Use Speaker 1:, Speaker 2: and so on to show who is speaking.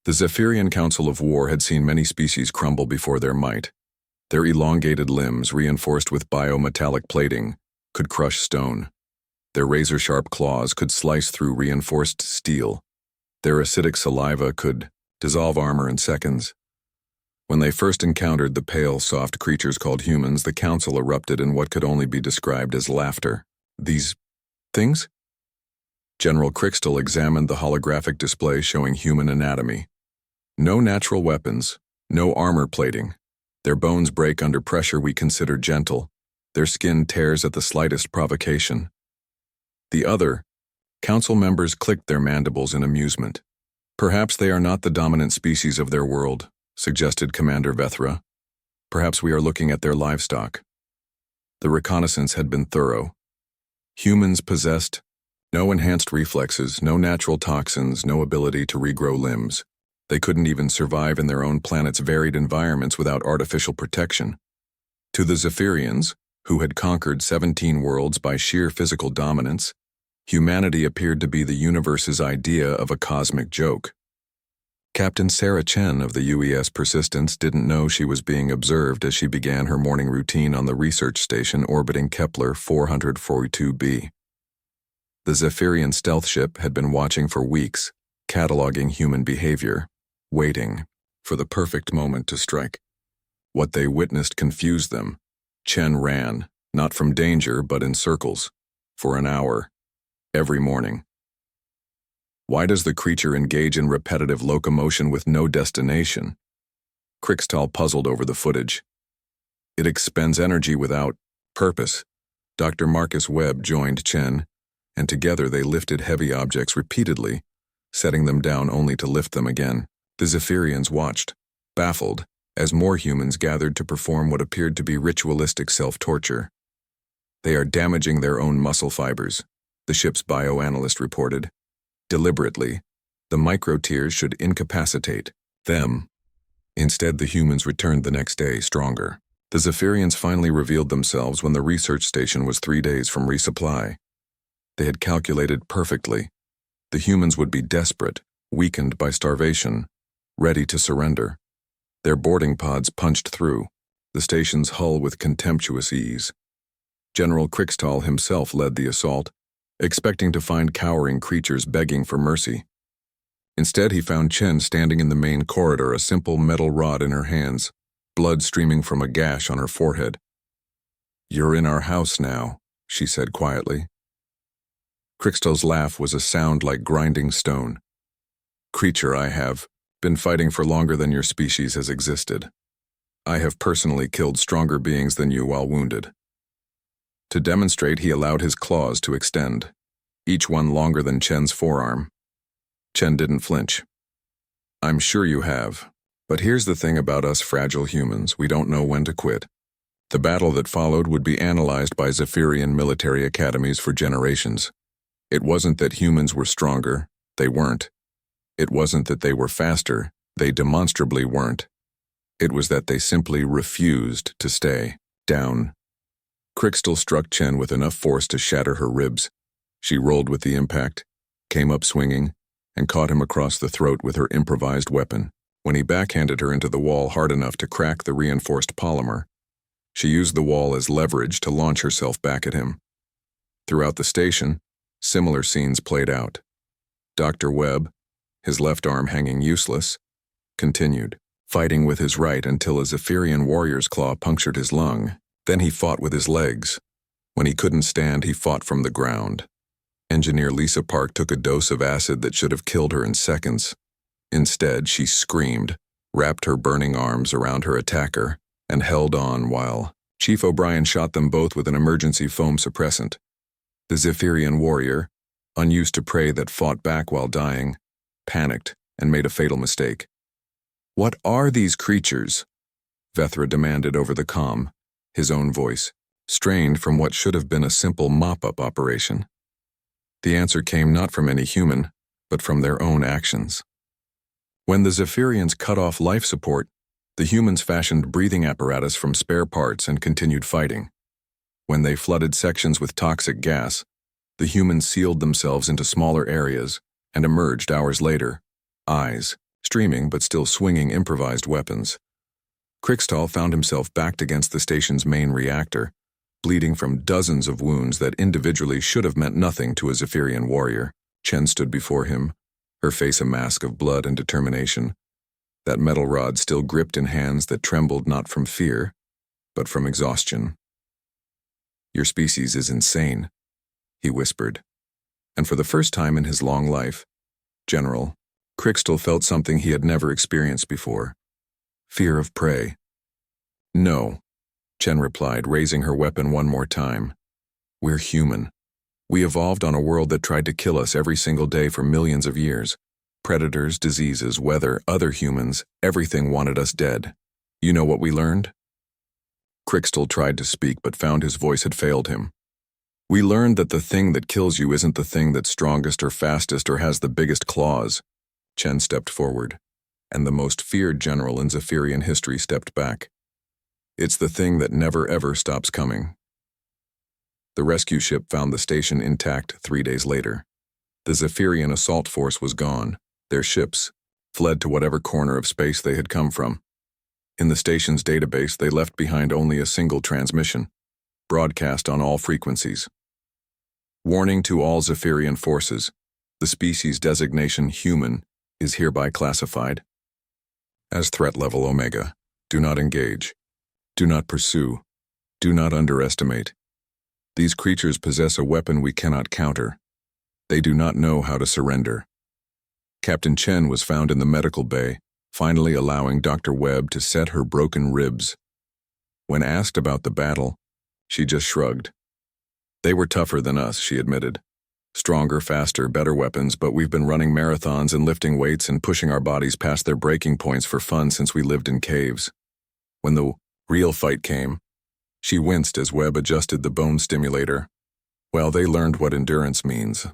Speaker 1: The Zephyrian Council of War had seen many species crumble before their might. Their elongated limbs, reinforced with biometallic plating, could crush stone. Their razor-sharp claws could slice through reinforced steel. Their acidic saliva could dissolve armor in seconds. When they first encountered the pale, soft creatures called humans, the council erupted in what could only be described as laughter. These things? General Crixtal examined the holographic display showing human anatomy. No natural weapons, no armor plating. Their bones break under pressure we consider gentle. Their skin tears at the slightest provocation. The other, council members clicked their mandibles in amusement. Perhaps they are not the dominant species of their world, suggested Commander Vethra. Perhaps we are looking at their livestock. The reconnaissance had been thorough. Humans possessed no enhanced reflexes, no natural toxins, no ability to regrow limbs. They couldn't even survive in their own planet's varied environments without artificial protection. To the Zephyrians, who had conquered 17 worlds by sheer physical dominance, humanity appeared to be the universe's idea of a cosmic joke. Captain Sarah Chen of the UES Persistence didn't know she was being observed as she began her morning routine on the research station orbiting Kepler 442b. The Zephyrian stealth ship had been watching for weeks, cataloging human behavior, waiting for the perfect moment to strike. What they witnessed confused them. Chen ran, not from danger but in circles, for an hour, every morning. Why does the creature engage in repetitive locomotion with no destination? Crixtal puzzled over the footage. It expends energy without purpose. Dr. Marcus Webb joined Chen, and together they lifted heavy objects repeatedly, setting them down only to lift them again. The Zephyrians watched, baffled, as more humans gathered to perform what appeared to be ritualistic self-torture. They are damaging their own muscle fibers, the ship's bioanalyst reported. Deliberately, the micro-tears should incapacitate them. Instead, the humans returned the next day, stronger. The Zephyrians finally revealed themselves when the research station was 3 days from resupply. They had calculated perfectly. The humans would be desperate, weakened by starvation, ready to surrender. Their boarding pods punched through the station's hull with contemptuous ease. General Crixtal himself led the assault, expecting to find cowering creatures begging for mercy. Instead, he found Chen standing in the main corridor, a simple metal rod in her hands, blood streaming from a gash on her forehead. "You're in our house now," she said quietly. Crixtal's laugh was a sound like grinding stone. "Creature, I have been fighting for longer than your species has existed. I have personally killed stronger beings than you while wounded." To demonstrate, he allowed his claws to extend, each one longer than Chen's forearm. Chen didn't flinch. "I'm sure you have, but here's the thing about us fragile humans, we don't know when to quit." The battle that followed would be analyzed by Zephyrian military academies for generations. It wasn't that humans were stronger, they weren't. It wasn't that they were faster, they demonstrably weren't. It was that they simply refused to stay down. Crixtal struck Chen with enough force to shatter her ribs. She rolled with the impact, came up swinging, and caught him across the throat with her improvised weapon. When he backhanded her into the wall hard enough to crack the reinforced polymer, she used the wall as leverage to launch herself back at him. Throughout the station, similar scenes played out. Dr. Webb, his left arm hanging useless, continued, fighting with his right until a Zephyrian warrior's claw punctured his lung. Then he fought with his legs. When he couldn't stand, he fought from the ground. Engineer Lisa Park took a dose of acid that should have killed her in seconds. Instead, she screamed, wrapped her burning arms around her attacker, and held on while Chief O'Brien shot them both with an emergency foam suppressant. The Zephyrian warrior, unused to prey that fought back while dying, panicked and made a fatal mistake. "What are these creatures?" Vethra demanded over the comm, his own voice, strained from what should have been a simple mop-up operation. The answer came not from any human, but from their own actions. When the Zephyrians cut off life support, the humans fashioned breathing apparatus from spare parts and continued fighting. When they flooded sections with toxic gas, the humans sealed themselves into smaller areas and emerged hours later, eyes streaming but still swinging improvised weapons. Krikstal found himself backed against the station's main reactor, bleeding from dozens of wounds that individually should have meant nothing to a Zephyrian warrior. Chen stood before him, her face a mask of blood and determination, that metal rod still gripped in hands that trembled not from fear, but from exhaustion. "Your species is insane," he whispered. And for the first time in his long life, General, Krikstal felt something he had never experienced before: fear of prey. "No," Chen replied, raising her weapon one more time. "We're human. We evolved on a world that tried to kill us every single day for millions of years. Predators, diseases, weather, other humans, everything wanted us dead. You know what we learned?" Krikstal tried to speak but found his voice had failed him. "We learned that the thing that kills you isn't the thing that's strongest or fastest or has the biggest claws." Chen stepped forward, and the most feared general in Zephyrian history stepped back. "It's the thing that never ever stops coming." The rescue ship found the station intact 3 days later. The Zephyrian assault force was gone. Their ships fled to whatever corner of space they had come from. In the station's database, they left behind only a single transmission, broadcast on all frequencies. "Warning to all Zephyrian forces. The species designation human is hereby classified as threat level Omega. Do not engage. Do not pursue. Do not underestimate. These creatures possess a weapon we cannot counter. They do not know how to surrender." Captain Chen was found in the medical bay, finally allowing Dr. Webb to set her broken ribs. When asked about the battle, she just shrugged. "They were tougher than us," she admitted. "Stronger, faster, better weapons, but we've been running marathons and lifting weights and pushing our bodies past their breaking points for fun since we lived in caves. When the real fight came," she winced as Webb adjusted the bone stimulator. "Well, they learned what endurance means.